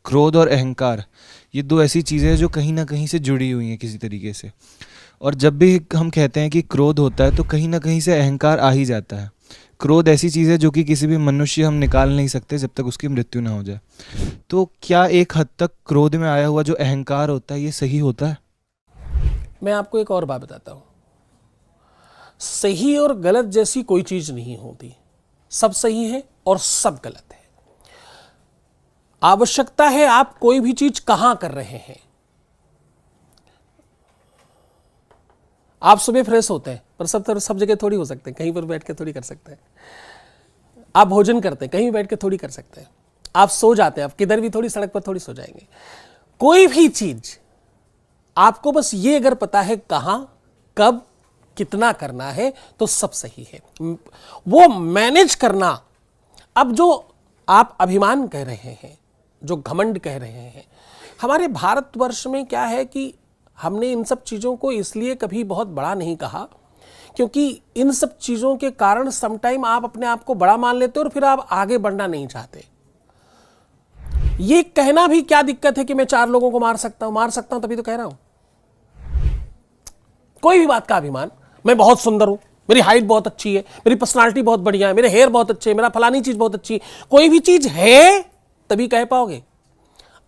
क्रोध और अहंकार, ये दो ऐसी चीज़ें हैं जो कहीं ना कहीं से जुड़ी हुई हैं किसी तरीके से। और जब भी हम कहते हैं कि क्रोध होता है तो कहीं ना कहीं से अहंकार आ ही जाता है। क्रोध ऐसी चीज़ है जो कि किसी भी मनुष्य हम निकाल नहीं सकते जब तक उसकी मृत्यु ना हो जाए। तो क्या एक हद तक क्रोध में आया हुआ जो अहंकार होता है ये सही होता है? मैं आपको एक और बात बताता हूं, सही और गलत जैसी कोई चीज नहीं होती। सब सही है और सब गलत है। आवश्यकता है आप कोई भी चीज कहां कर रहे हैं। आप सुबह फ्रेश होते हैं पर सब जगह थोड़ी हो सकते हैं, कहीं पर बैठ के थोड़ी कर सकते हैं। आप भोजन करते हैं, कहीं भी बैठ के थोड़ी कर सकते हैं। आप सो जाते हैं, आप किधर भी थोड़ी सड़क पर थोड़ी सो जाएंगे। कोई भी चीज आपको बस ये अगर पता है कहां, कब, कितना करना है तो सब सही है। वो मैनेज करना, अब जो आप अभिमान कह रहे हैं, जो घमंड कह रहे हैं, हमारे भारतवर्ष में क्या है कि हमने इन सब चीज़ों को इसलिए कभी बहुत बड़ा नहीं कहा क्योंकि इन सब चीज़ों के कारण समटाइम आप अपने आप को बड़ा मान लेते हो और फिर आप आगे बढ़ना नहीं चाहते। ये कहना भी क्या दिक्कत है कि मैं 4 लोगों को मार सकता हूं, तभी तो कह रहा हूं। कोई भी बात का अभिमान, मैं बहुत सुंदर हूं, मेरी हाइट बहुत अच्छी है, मेरी पर्सनालिटी बहुत बढ़िया है, मेरे हेयर बहुत अच्छे है, मेरा फलानी चीज बहुत अच्छी है, कोई भी चीज है तभी कह पाओगे।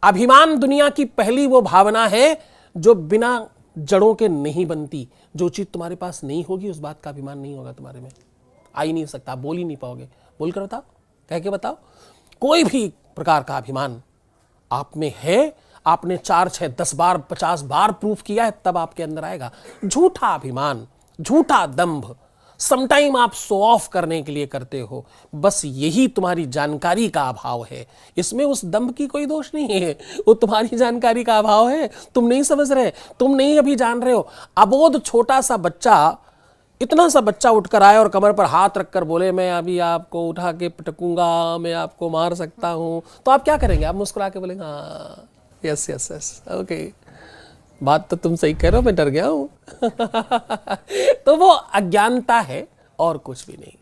अभिमान दुनिया की पहली वो भावना है जो बिना जड़ों के नहीं बनती। जो चीज तुम्हारे पास नहीं होगी उस बात का अभिमान नहीं होगा तुम्हारे में, आ ही नहीं सकता, आप बोल ही नहीं पाओगे। बोलकर बताओ, कह के बताओ। कोई भी प्रकार का अभिमान आप में है, आपने 4, 6, 10 बार, 50 बार प्रूफ किया है, तब आपके अंदर आएगा। झूठा अभिमान, झूठा दंभ, समटाइम आप शो ऑफ करने के लिए करते हो, बस यही तुम्हारी जानकारी का अभाव है। इसमें उस दंभ की कोई दोष नहीं है, वो तुम्हारी जानकारी का अभाव है। तुम नहीं समझ रहे, तुम नहीं अभी जान रहे हो। अबोध छोटा सा बच्चा, इतना सा बच्चा उठकर आए और कमर पर हाथ रखकर बोले मैं अभी आपको उठा के पटकूंगा, मैं आपको मार सकता हूं, तो आप क्या करेंगे? आप मुस्कुरा के बोलेंगे हाँ, यस यस यस, ओके, बात तो तुम सही कह रहे हो, मैं डर गया हूं। तो वो अज्ञानता है और कुछ भी नहीं।